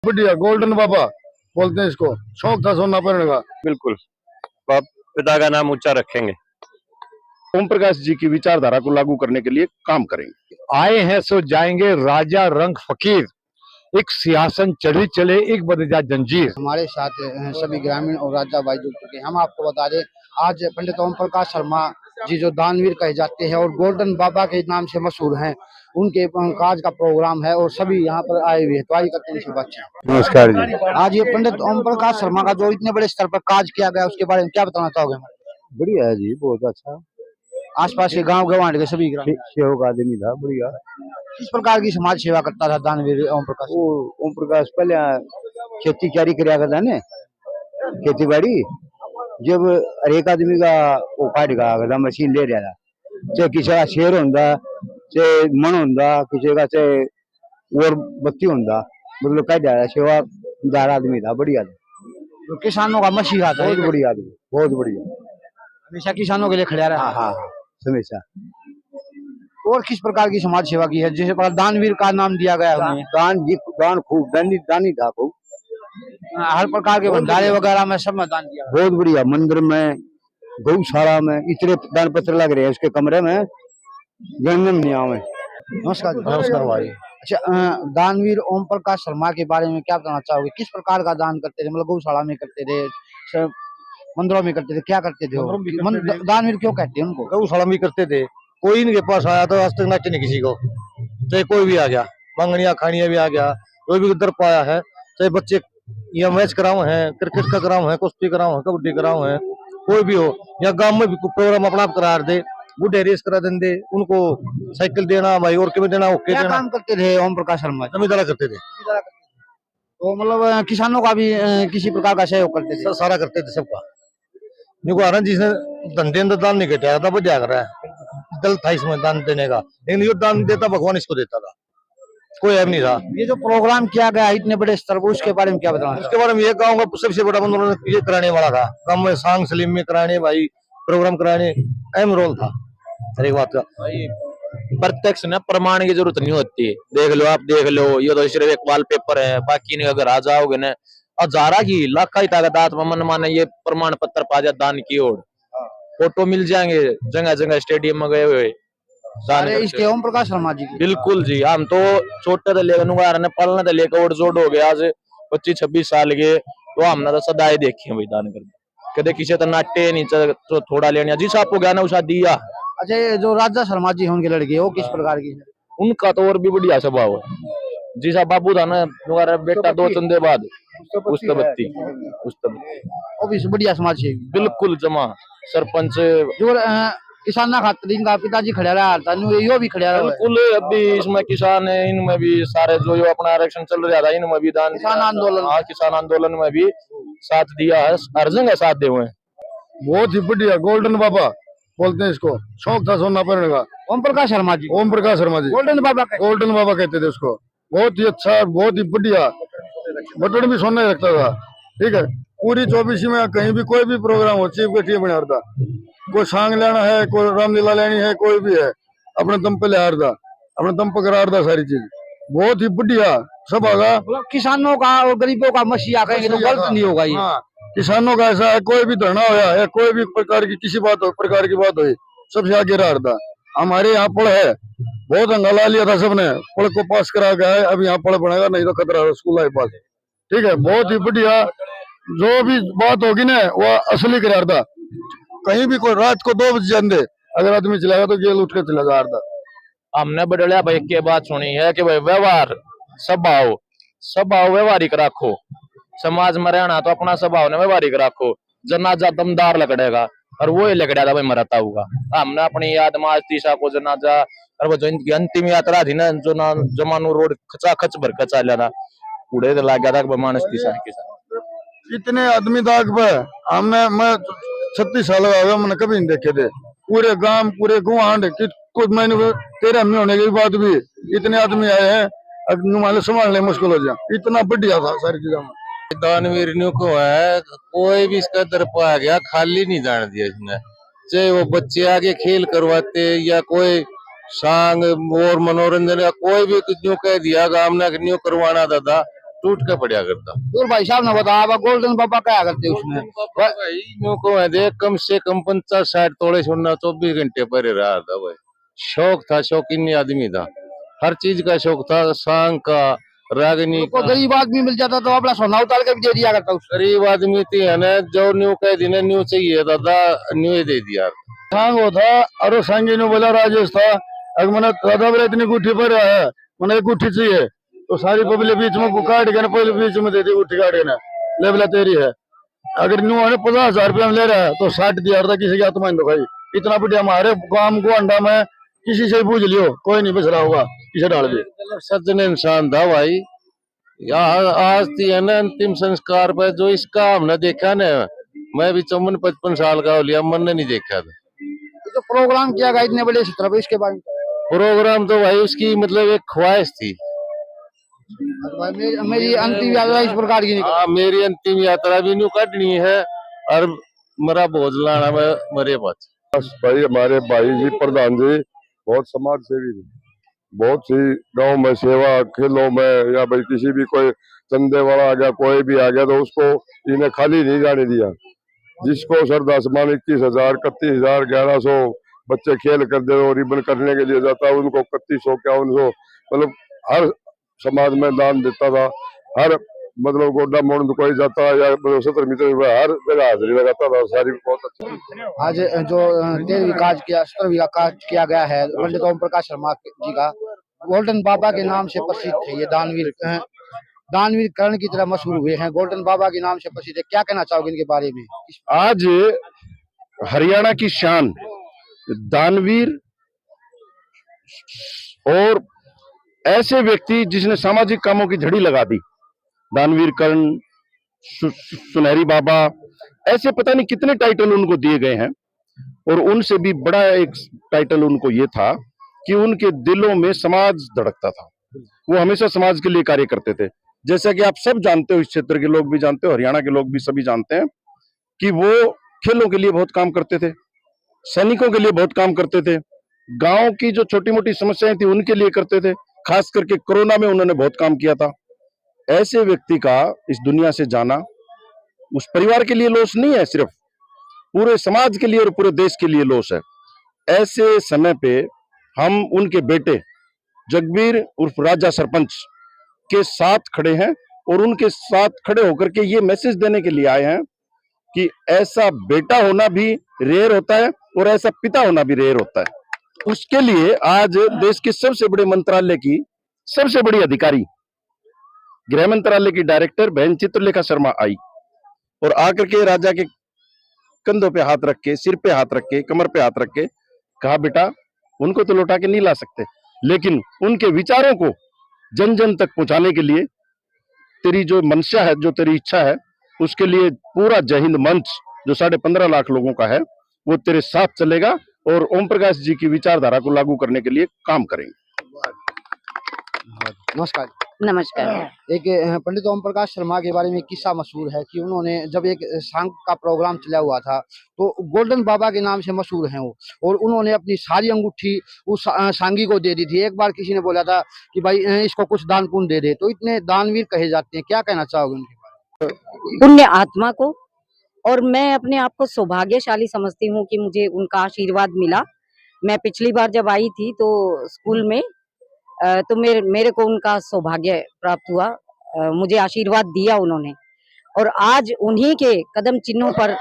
बढ़िया गोल्डन बाबा बोलते हैं इसको। शौक था सोना पहनने का। बिल्कुल, आप पिता का नाम ऊंचा रखेंगे। ओम प्रकाश जी की विचारधारा को लागू करने के लिए काम करेंगे। आए हैं सो जाएंगे, राजा रंग फकीर, एक सिंहासन चढ़ी चले, एक बन जा जंजीर। हमारे साथ सभी ग्रामीण और राजा भाई जुड़ चुके हैं। हम आपको बता दें, आज पंडित ओम प्रकाश शर्मा जी जो दानवीर कहे जाते हैं और गोल्डन बाबा के नाम से मशहूर हैं, उनके काज का प्रोग्राम है और सभी यहाँ पर आए हुए हैं। तो आइए करते हैं बातचीत। नमस्कार जी। आज ये पंडित ओम प्रकाश शर्मा का जो इतने बड़े स्तर पर काज किया गया, उसके बारे में क्या बताना चाहोगे? बढ़िया है जी, बहुत अच्छा। आसपास के गांव गवांड के सभी ग्रामीण सेवक आदमी था, बढ़िया। किस प्रकार की समाज सेवा करता था दानवीर ओम प्रकाश? वो ओम प्रकाश पहले खेती क्यारी कराया करता ने, खेती बाड़ी। जब हर एक आदमी का वो काट का मशीन ले रहा था, चाहे किसी का शेर होंदा, चाहे मन होंदा, किसी का चाहे और बत्ती होंदा, मतलब कह जा सेवादार आदमी था, बढ़िया था। तो किसानों का मसीहा था, बहुत बढ़िया आदमी, बहुत बढ़िया। हमेशा किसानों के लिए खड़ा रहा। हाँ, हमेशा। और किस प्रकार की समाज सेवा की है, जिसे पर दानवीर का नाम दिया गया है? दान खूब दानी था खूब। हर प्रकार के भंडारे वगैरह में सब में दान दिया। बहुत बढ़िया। मंदिर में, गौशाला में इतने दान पत्र लग रहे हैं उसके कमरे में, गणने में नहीं आवे। नमस्कार। नमस्कार भाई। अच्छा, दानवीर ओम प्रकाश शर्मा के बारे में क्या बताना चाहोगे? किस प्रकार का दान करते थे? मतलब गौशाला में करते थे, मंदिरों में करते थे, क्या करते थे? दानवीर क्यों कहते हैं उनको? गौशाला में करते थे। कोई इनके पास आया तो आज तक नाचे नहीं किसी को, चाहे कोई भी आ गया, मंगनिया खानिया भी आ गया, कोई भी उधर पाया है, चाहे बच्चे या मैच कराओ है, क्रिकेट का कराओ है, कुश्ती कराओ है, कबड्डी कराओ है, कोई भी हो, या गांव में भी प्रोग्राम अपना करा दे, बुढ़े रेस करा देंगे, उनको साइकिल देना भाई और क्यों देना, ओके क्या देना। काम करते थे ओम प्रकाश शर्मा? जमींदारा करते थे। तो मतलब किसानों का भी किसी प्रकार का सहयोग करते थे? सारा करते थे सबका। निको जिसने धंधे अंदर दान नहीं कटा था वो क्या कर रहा है, दल था इसमें दान देने का, लेकिन जो दान देता भगवान इसको देता था, कोई ऐब नहीं था। ये जो प्रोग्राम किया गया इतने बड़े स्तर पर, उसके बारे में क्या बताना? उसके बारे में ये गाँव का सबसे बड़ा मनोरंजन ये कराने वाला था। गाँव में सांग सलीम में कराने, भाई प्रोग्राम कराने, अहम रोल था हर एक बात का। प्रत्यक्ष ना प्रमाण की जरूरत नहीं होती है। देख लो, आप देख लो, ये तो सिर्फ एक वॉलपेपर है। बाकी नहीं, अगर आ जाओगे ना हजारा की लाखा ही ताकत मन माने ये प्रमाण पत्र पा जा दान की ओर, फोटो मिल जाएंगे जगह जगह स्टेडियम में गए हुए इसके ओम प्रकाश शर्मा जी की। बिल्कुल जी। हम तो छोटे से लेकर पलने से लेकर और जोड़ हो गया आज 25-26 साल के, तो हमने तो सदाई देखी है भाई दान करके। कदे किसी तो नाट्य नहीं तो थोड़ा लेना जिस आपको ज्ञान उसा दिया। अच्छा, ये जो राजा शर्मा जी हैं उनके लड़के, वो किस प्रकार की है? उनका तो और भी बढ़िया स्वभाव है। जिसा बाबू था ना तुम्हारा बेटा 2 चंदे बाद उस्तबत्ती वो भी बढ़िया समाज सेवी, बिल्कुल जमा सरपंच जो किसान खातिर इनका पिताजी खड़ा रहा था, यो भी खड़ा रहा। बिल्कुल। अभी इसमें किसान है, इनमें भी सारे जो अपना आरक्षण चल रहा था इनमें भी दान, किसान आंदोलन। हाँ, किसान आंदोलन में भी साथ दिया है, हर जगह साथ दे हुए हैं। बहुत ही बढ़िया गोल्डन बाबा बोलते हैं इसको। शौक था सोना पहनने का। ओम प्रकाश शर्मा जी, ओम प्रकाश शर्मा जी गोल्डन बाबा गोल्डन बाबा कहते थे उसको। बहुत ही अच्छा, बहुत ही बढ़िया। बटन भी सोना ही रखता था। ठीक है, पूरी 24 में कहीं भी कोई भी प्रोग्राम हो, चीफ के बना रहा था। कोई सांग लेना है, कोई रामलीला लेनी है, कोई भी है, अपने दम पे ले आ रहा, अपने दम पे करा रहा सारी चीज। बहुत ही बढ़िया सब होगा। किसानों का और गरीबों का मसीहा कहेंगे तो गलत नहीं होगा ये। हाँ, किसानों का ऐसा है, कोई भी धरना होया है, कोई भी प्रकार की किसी प्रकार की बात हुई, सबसे आगे रहा था। हमारे यहाँ पढ़ है, बहुत हंगाला लिया था सबने, पढ़ को पास करा गया है। अब यहाँ पढ़ बनेगा नहीं तो खतरा है, स्कूल है पास। ठीक है, बहुत ही बढ़िया। जो भी बात होगी ना वो असली करा था। कहीं भी कोई रात को 2 बजे जाते अगर आदमी चलाएगा तो गेल उठ के चला जा रहा था। हमने बड़े भाई की बात सुनी है कि भाई व्यवहार स्वभाव व्यवहारिक रखो। समाज में रहना तो अपना स्वभाव ने व्यवहारिक रखो। जनाजा दमदार लकड़ेगा और वो ही लकड़ा था भाई मरता हुआ। हमने अपनी याद में आज तीसा को जनाजा और वो जो इनकी अंतिम यात्रा थी ना, जो ना जमानू रोड खचा खच भर खचा लेना पूरे तो लग गया था मानस तीसा के साथ। इतने आदमी दाग पे मैं 36 साल का हुआ, मैंने कभी नहीं देखे थे। पूरे गांव पूरे गुआंढ कुछ महीने 13 महीने होने के बाद भी इतने आदमी आए हैं, संभालने मुश्किल हो जाए। इतना बढ़िया था सारी चीजों में। दानवीर को है, कोई भी इसका दर पा गया खाली नहीं जाने दिया इसने। चाहे वो बच्चे आगे खेल करवाते या कोई सांग और मनोरंजन या कोई भी न्यू कह दिया गाँव ने न्यू करवाना था, टूट के पड़ा करता। तो भाई साहब ने बताया अब गोल्डन बाबा क्या करते उसमें? भाई यूं को है देख, कम से कम 50-60 तोड़े छोड़ना 24 घंटे पर रहा था भाई। शौक था, शौकीन आदमी था, हर चीज का शौक था, सांग का, रागनी को का। गरीब आदमी मिल जाता तो अपना सोना उतार के भी दे दिया करता उसको। गरीब आदमी थी है ना, जो न्यू कह दी ना, न्यू चाहिए दादा, न्यू ही दे दिया। सांग वो था और सांगी ने बोला राजेश था, अगर मैंने दादा बोले इतनी गुठी पर है, मैंने एक गुठी चाहिए, तो सारी पब्लिक बीच में को काट के ना पहले बीच में दे दी गुठी काट के ना, ले बोला तेरी है। अगर न्यू है 50,000 रुपया में ले रहा है तो 60 दिया था, किसी की आत्मा नहीं दुखाई। इतना बढ़िया हमारे गांव को अंडा में किसी से पूछ लियो, कोई नहीं बच रहा होगा किसे डाल दी। सज्जन इंसान था भाई। आज थी है ना अंतिम संस्कार पर, जो इसका हमने देखा ना, मैं भी 54-55 साल का हो लिया, मैंने नहीं देखा था। तो प्रोग्राम किया गया इतने बड़े क्षेत्र पे, इसके बारे में प्रोग्राम तो भाई उसकी मतलब एक ख्वाहिश थी। मेरी अंतिम यात्रा इस प्रकार की निकली। हाँ, मेरी अंतिम यात्रा भी न्यू काटनी है और मेरा भोज लाना मेरे पास। भाई हमारे भाई जी प्रधान जी बहुत समाज सेवी थे, बहुत सी गांव में सेवा, खेलों में, या भाई किसी भी कोई चंदे वाला आ गया, कोई भी आ गया तो उसको इन्हें खाली नहीं जाने दिया। जिसको श्रद्धा सम्मान 21,000, 31,000, 1100 बच्चे खेल कर दे और रिबन करने के लिए जाता, उनको 3100, 5100, मतलब हर समाज में दान देता था। हर मतलब गोड्डा मोड़ में कोई जाता या मतलब 17 मीटर हर जगह हाजिरी लगाता था। सारी बहुत अच्छी। आज जो 13वीं काज किया 17वीं का काज किया गया है पंडित ओम प्रकाश शर्मा जी का, गोल्डन बाबा के नाम से प्रसिद्ध है। ये दानवीर कर्ण की तरह मशहूर हुए हैं, गोल्डन बाबा के नाम से प्रसिद्ध है। क्या कहना चाहोगे इनके बारे में? आज हरियाणा की शान दानवीर और ऐसे व्यक्ति जिसने सामाजिक कामों की झड़ी लगा दी, दानवीर कर्ण, सुनहरी बाबा, ऐसे पता नहीं कितने टाइटल उनको दिए गए हैं। और उनसे भी बड़ा एक टाइटल उनको ये था कि उनके दिलों में समाज धड़कता था। वो हमेशा समाज के लिए कार्य करते थे। जैसा कि आप सब जानते हो, इस क्षेत्र के लोग भी जानते हो, हरियाणा के लोग भी सभी जानते हैं कि वो खेलों के लिए बहुत काम करते थे, सैनिकों के लिए बहुत काम करते थे, गांव की जो छोटी मोटी समस्याएं थी उनके लिए करते थे। खास करके कोरोना में उन्होंने बहुत काम किया था। ऐसे व्यक्ति का इस दुनिया से जाना उस परिवार के लिए लॉस नहीं है, सिर्फ पूरे समाज के लिए और पूरे देश के लिए लॉस है। ऐसे समय पे हम उनके बेटे जगबीर उर्फ राजा सरपंच के साथ खड़े हैं और उनके साथ खड़े होकर के ये मैसेज देने के लिए आए हैं कि ऐसा बेटा होना भी रेयर होता है और ऐसा पिता होना भी रेयर होता है। उसके लिए आज देश के सबसे बड़े मंत्रालय की सबसे बड़ी अधिकारी, गृह मंत्रालय की डायरेक्टर बहन चित्रलेखा शर्मा आई और आकर के राजा के कंधों पे हाथ रख के, सिर पे हाथ रख के, कमर पे हाथ रख के कहा, बेटा उनको तो लौटा के नहीं ला सकते, लेकिन उनके विचारों को जन जन तक पहुंचाने के लिए तेरी जो मंशा है, जो तेरी इच्छा है, उसके लिए पूरा जय हिंद मंच जो 15.5 लाख लोगों का है वो तेरे साथ चलेगा और ओम प्रकाश जी की विचारधारा को लागू करने के लिए काम करेंगे। नमस्कार। नमस्कार। एक पंडित ओम प्रकाश शर्मा के बारे में एक किस्सा मशहूर है कि उन्होंने जब एक सांग का प्रोग्राम चला हुआ था तो गोल्डन बाबा के नाम से मशहूर हैं वो, और उन्होंने अपनी सारी अंगूठी उस सांगी को दे दी थी। एक बार किसी ने बोला था कि भाई इसको कुछ दान पुण्य दे दे, तो इतने दानवीर कहे जाते हैं। क्या कहना चाहोगे उनके बारे में? पुण्य आत्मा को, और मैं अपने आप को सौभाग्यशाली समझती हूँ कि मुझे उनका आशीर्वाद मिला। मैं पिछली बार जब आई थी तो स्कूल में तो मेरे को उनका सौभाग्य प्राप्त हुआ, मुझे आशीर्वाद दिया उन्होंने, और आज उन्हीं के कदम चिन्हों पर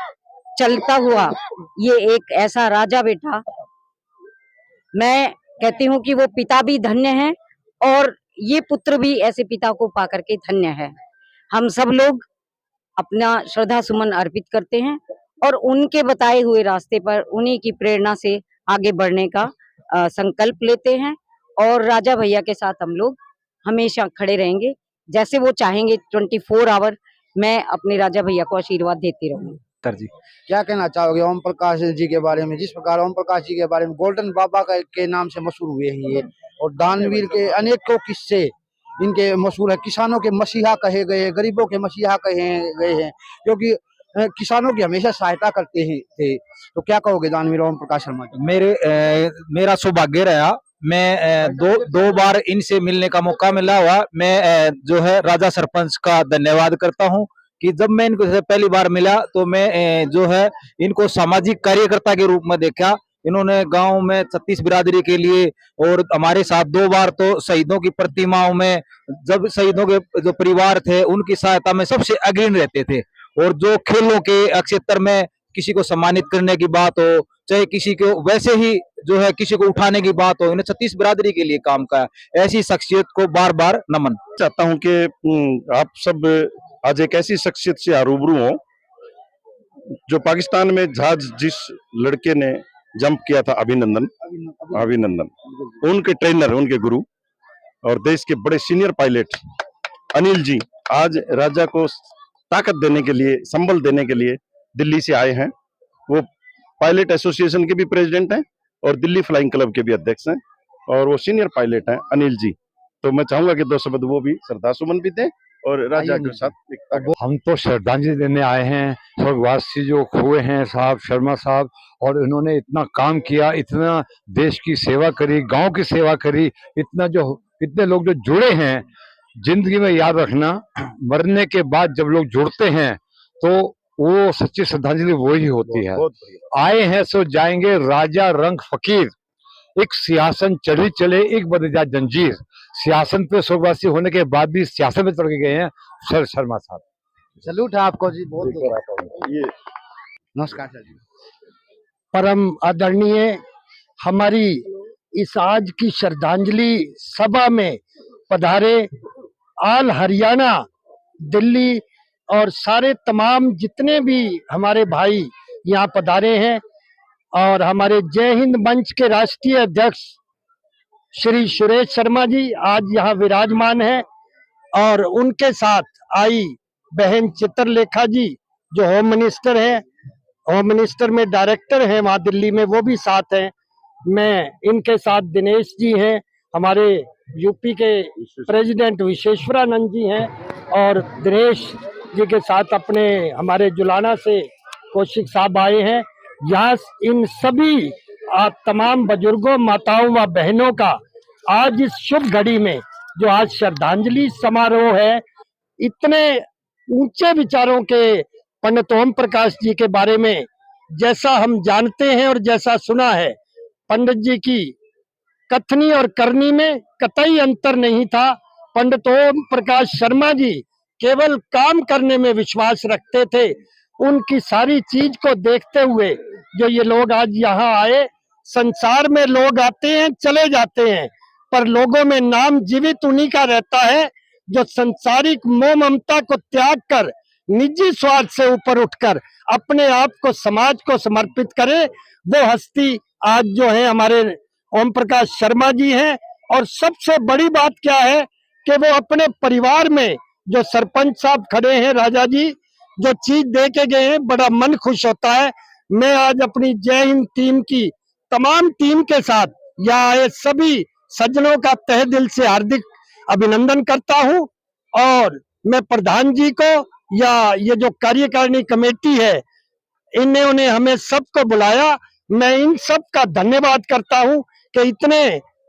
चलता हुआ ये एक ऐसा राजा बेटा, मैं कहती हूँ कि वो पिता भी धन्य है और ये पुत्र भी ऐसे पिता को पाकर के धन्य है। हम सब लोग अपना श्रद्धा सुमन अर्पित करते हैं और उनके बताए हुए रास्ते पर उन्हीं की प्रेरणा से आगे बढ़ने का संकल्प लेते हैं, और राजा भैया के साथ हम लोग हमेशा खड़े रहेंगे। जैसे वो चाहेंगे 24 आवर मैं अपने राजा भैया को आशीर्वाद देती रहूंगी। जी, क्या कहना चाहोगे ओम प्रकाश जी के बारे में? जिस प्रकार ओम प्रकाश जी के बारे में गोल्डन बाबा के नाम से मशहूर हुए हैं ये, और दानवीर के अनेकों किस्से इनके मशहूर है। किसानों के मसीहा कहे गए, गरीबों के मसीहा कहे गए हैं, क्योंकि किसानों की हमेशा सहायता करते थे। तो क्या कहोगे दानवीर ओम प्रकाश शर्मा जी? मेरा सौभाग्य रहा मैं दो बार इनसे मिलने का मौका मिला हुआ। मैं जो है राजा सरपंच का धन्यवाद करता हूं कि जब मैं इनको से पहली बार मिला तो मैं जो है इनको सामाजिक कार्यकर्ता के रूप में देखा। इन्होंने गांव में 36 बिरादरी के लिए और हमारे साथ 2 बार तो शहीदों की प्रतिमाओं में, जब शहीदों के जो परिवार थे उनकी सहायता में सबसे अग्रणी रहते थे। और जो खेलों के क्षेत्र में किसी को सम्मानित करने की बात हो, चाहे किसी को वैसे ही जो है किसी को उठाने की बात हो, इन्हें 36 बिरादरी के लिए काम का ऐसी शख्सियत को बार बार नमन। चाहता हूं कि आप सब आज एक ऐसी शख्सियत से रूबरू हो जो पाकिस्तान में जहाज जिस लड़के ने जंप किया था, अभिनंदन, उनके ट्रेनर, उनके गुरु और देश के बड़े सीनियर पायलट अनिल जी आज राजा को ताकत देने के लिए, संबल देने के लिए दिल्ली से आए हैं। वो पायलट एसोसिएशन के भी प्रेसिडेंट हैं और दिल्ली फ्लाइंग क्लब के भी अध्यक्ष हैं और वो सीनियर पायलट हैं अनिल जी। तो मैं चाहूंगा कि 2 शब्द वो भी श्रद्धा सुमन भी दें और राजा के साथ। हम तो श्रद्धांजलि देने आए हैं स्वर्गवासी जो खोए हैं साहब शर्मा साहब, और इन्होंने इतना काम किया, इतना देश की सेवा करी, गांव की सेवा करी, इतने लोग जो जुड़े हैं। जिंदगी में याद रखना, मरने के बाद जब लोग जुड़ते हैं तो वो सच्ची श्रद्धांजलि वही होती है। आए हैं सो जाएंगे, राजा रंग फकीर, एक सियासन चढ़ी चले एक बदल जा जंजीर। सियासन पे स्वर्गवासी होने के बाद भी सियासत में चढ़ के गए हैं सर शर्मा साहब। सैल्यूट है आपको जी, बहुत ये नमस्कार सर जी। परम आदरणीय, हमारी इस आज की श्रद्धांजलि सभा में पधारे आल हरियाणा, दिल्ली और सारे तमाम जितने भी हमारे भाई यहाँ पधारे हैं, और हमारे जय हिंद मंच के राष्ट्रीय अध्यक्ष श्री सुरेश शर्मा जी आज यहाँ विराजमान हैं, और उनके साथ आई बहन चित्रलेखा जी जो होम मिनिस्टर है, होम मिनिस्टर में डायरेक्टर हैं वहाँ दिल्ली में, वो भी साथ हैं। मैं इनके साथ दिनेश जी हैं, हमारे यूपी के प्रेसिडेंट विश्वेश्वरानंद जी हैं, और दिनेश जी के साथ अपने हमारे जुलाना से कौशिक साहब आए हैं। यहाँ इन सभी तमाम बुजुर्गों, माताओं व बहनों का आज इस शुभ घड़ी में जो आज श्रद्धांजलि समारोह है, इतने ऊंचे विचारों के पंडित ओम प्रकाश जी के बारे में जैसा हम जानते हैं और जैसा सुना है, पंडित जी की कथनी और करनी में कतई अंतर नहीं था। पंडित ओम प्रकाश शर्मा जी केवल काम करने में विश्वास रखते थे। उनकी सारी चीज को देखते हुए जो ये लोग आज यहाँ आए, संसार में लोग आते हैं चले जाते हैं, पर लोगों में नाम जीवित उन्हीं का रहता है जो संसारिक मोह ममता को त्याग कर निजी स्वार्थ से ऊपर उठकर अपने आप को समाज को समर्पित करे। वो हस्ती आज जो है हमारे ओम प्रकाश शर्मा जी हैं। और सबसे बड़ी बात क्या है कि वो अपने परिवार में जो सरपंच साहब खड़े हैं, राजा जी जो चीज दे के गए हैं, बड़ा मन खुश होता है। मैं आज अपनी जय हिंद टीम की तमाम टीम के साथ यहाँ आए सभी सज्जनों का तहे दिल से हार्दिक अभिनंदन करता हूँ, और मैं प्रधान जी को या ये जो कार्यकारिणी कमेटी है, इन्होंने हमें सबको बुलाया, मैं इन सब का धन्यवाद करता हूँ कि इतने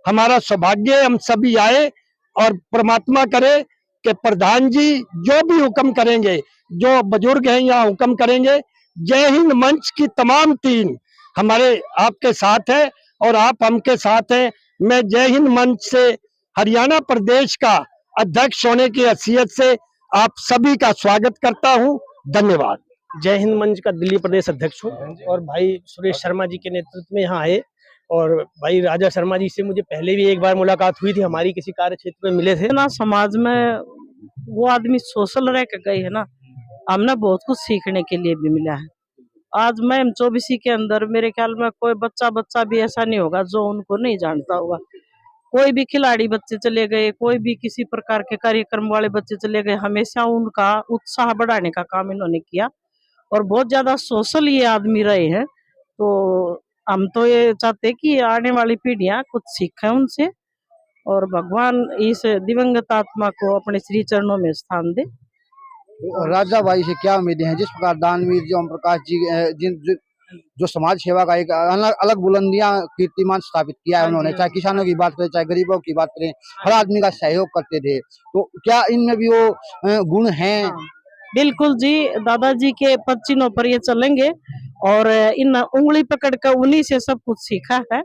हमारा सौभाग्य हम सभी आए। और परमात्मा करे कि प्रधान जी जो भी हुक्म करेंगे, जो बुजुर्ग हैं यहाँ हुक्म करेंगे। जय हिंद मंच की तमाम टीम हमारे आपके साथ है और आप हमके साथ हैं। मैं जय हिंद मंच से हरियाणा प्रदेश का अध्यक्ष होने की हैसियत से आप सभी का स्वागत करता हूं। धन्यवाद। जय हिंद मंच का दिल्ली प्रदेश अध्यक्ष हूँ और भाई सुरेश शर्मा जी के नेतृत्व में यहाँ आए। और भाई राजा शर्मा जी से मुझे पहले भी एक बार मुलाकात हुई थी, हमारी किसी कार्य क्षेत्र में मिले थे ना। समाज में वो आदमी सोशल रह के गए है ना, हमने बहुत कुछ सीखने के लिए भी मिला है। आज मैं M24 के अंदर मेरे ख्याल में कोई बच्चा भी ऐसा नहीं होगा जो उनको नहीं जानता होगा। कोई भी खिलाड़ी बच्चे चले गए, कोई भी किसी प्रकार के कार्यक्रम वाले बच्चे चले गए, हमेशा उनका उत्साह बढ़ाने का काम इन्होंने किया और बहुत ज्यादा सोशल ये आदमी रहे हैं। तो हम तो ये चाहते कि आने वाली पीढ़ियां कुछ सीखें उनसे और भगवान इस दिवंगत आत्मा को अपने श्री चरणों में स्थान दे। राजा भाई से क्या उम्मीदें हैं? जिस प्रकार दानवीर जी ओम प्रकाश जी जो समाज सेवा का एक अलग अलग बुलंदियां कीर्तिमान स्थापित किया है उन्होंने, चाहे किसानों की बात करें चाहे गरीबों की बात करें, हर आदमी का सहयोग करते थे। तो क्या इनमें भी वो गुण हैं? बिल्कुल जी, दादाजी के पद चिन्हों पर ये चलेंगे और इन उंगली पकड़ कर उन्हीं से सब कुछ सीखा है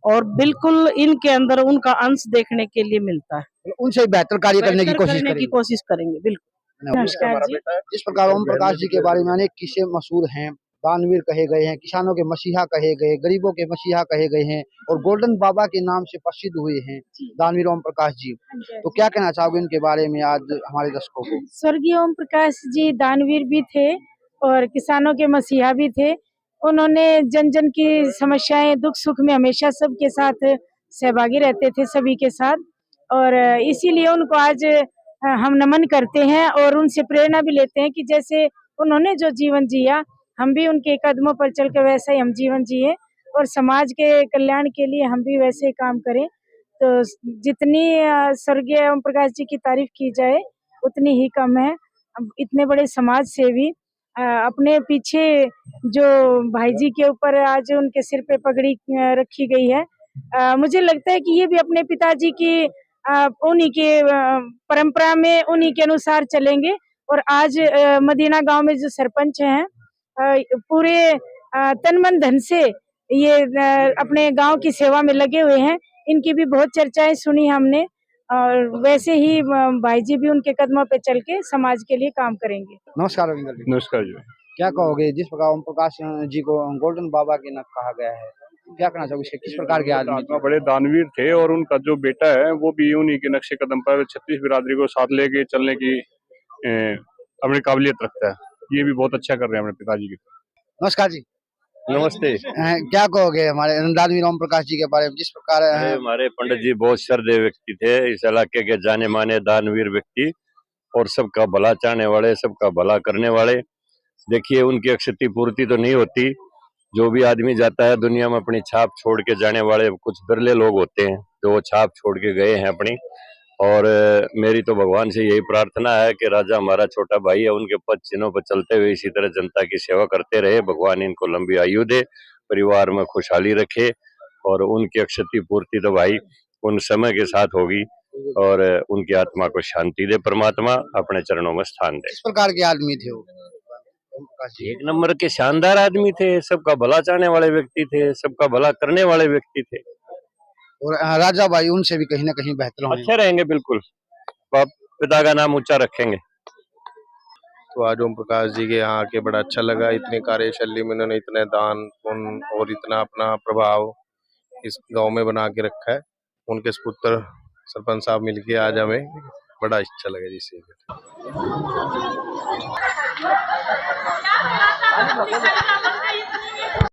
और बिल्कुल इनके अंदर उनका अंश देखने के लिए मिलता है। उनसे बेहतर कार्य करने की कोशिश करेंगे बिल्कुल। नमस्कार जी। जिस प्रकार ओम प्रकाश जी के बारे में अनेक किस्से मशहूर हैं, दानवीर कहे गए हैं, किसानों के मसीहा कहे गए, गरीबों के मसीहा कहे गए हैं और गोल्डन बाबा के नाम से प्रसिद्ध हुए हैं दानवीर ओम प्रकाश जी। तो क्या कहना चाहोगे इनके बारे में आज हमारे दर्शकों को? स्वर्गीय ओम प्रकाश जी दानवीर भी थे और किसानों के मसीहा भी थे। उन्होंने जन जन की समस्याएं दुख सुख में हमेशा सबके साथ सहभागी रहते थे, सभी के साथ, और इसीलिए उनको आज हम नमन करते हैं और उनसे प्रेरणा भी लेते हैं कि जैसे उन्होंने जो जीवन जिया हम भी उनके कदमों पर चलकर वैसा ही हम जीवन जिए और समाज के कल्याण के लिए हम भी वैसे काम करें। तो जितनी स्वर्गीय ओम प्रकाश जी की तारीफ की जाए उतनी ही कम है। इतने बड़े समाज सेवी अपने पीछे जो भाई जी के ऊपर आज उनके सिर पे पगड़ी रखी गई है, मुझे लगता है कि ये भी अपने पिताजी की उन्हीं के परंपरा में उन्हीं के अनुसार चलेंगे। और आज मदीना गांव में जो सरपंच हैं पूरे तन मन धन से ये अपने गांव की सेवा में लगे हुए हैं। इनकी भी बहुत चर्चाएं सुनी हमने और वैसे ही भाई जी भी उनके कदमों पे चल के समाज के लिए काम करेंगे। नमस्कार रविंद्र जी। नमस्कार जी। क्या कहोगे जिस प्रकार ओम प्रकाश जी को गोल्डन बाबा के नाम कहा गया है, क्या कहना चाहोगे? किस प्रकार के आदमी थे? बड़े दानवीर थे और उनका जो बेटा है वो भी उन्हीं के नक्शे कदम पर 36 बिरादरी को साथ लेके चलने की अपनी काबिलियत रखता है। ये भी बहुत अच्छा कर रहे हैं अपने पिताजी की। नमस्कार जी। नमस्ते। क्या कहोगे हमारे दानवीर ओम प्रकाश जी के बारे में? जिस प्रकार हमारे पंडित जी बहुत श्रद्धेय व्यक्ति थे, इस इलाके के जाने माने दानवीर व्यक्ति और सबका भला चाहने वाले, सबका भला करने वाले। देखिए उनकी क्षति पूर्ति तो नहीं होती, जो भी आदमी जाता है दुनिया में अपनी छाप छोड़ के जाने वाले कुछ बिरले लोग होते हैं जो वो छाप छोड़ के गए हैं अपनी। और मेरी तो भगवान से यही प्रार्थना है कि राजा हमारा छोटा भाई है, उनके पद चिन्हों पर चलते हुए इसी तरह जनता की सेवा करते रहे। भगवान इनको लंबी आयु दे, परिवार में खुशहाली रखे और उनकी क्षति पूर्ति तो भाई उन समय के साथ होगी और उनकी आत्मा को शांति दे परमात्मा, अपने चरणों में स्थान दे। किस प्रकार के आदमी थे वो? एक नंबर के शानदार आदमी थे, सबका भला चाहने वाले व्यक्ति थे, सबका भला करने वाले व्यक्ति थे। और राजा भाई उनसे भी कहीं ना कहीं बेहतर होंगे। अच्छे रहेंगे, बिल्कुल पिता का नाम ऊंचा रखेंगे। तो आज ओम प्रकाश जी के यहाँ आके बड़ा अच्छा लगा। इतनी कार्यशैली में उन्होंने इतने दान पुण्य और इतना अपना प्रभाव इस गांव में बना के रखा है। उनके सुपुत्र सरपंच साहब मिलके आज हमें बड़ा अच्छा लगा जिससे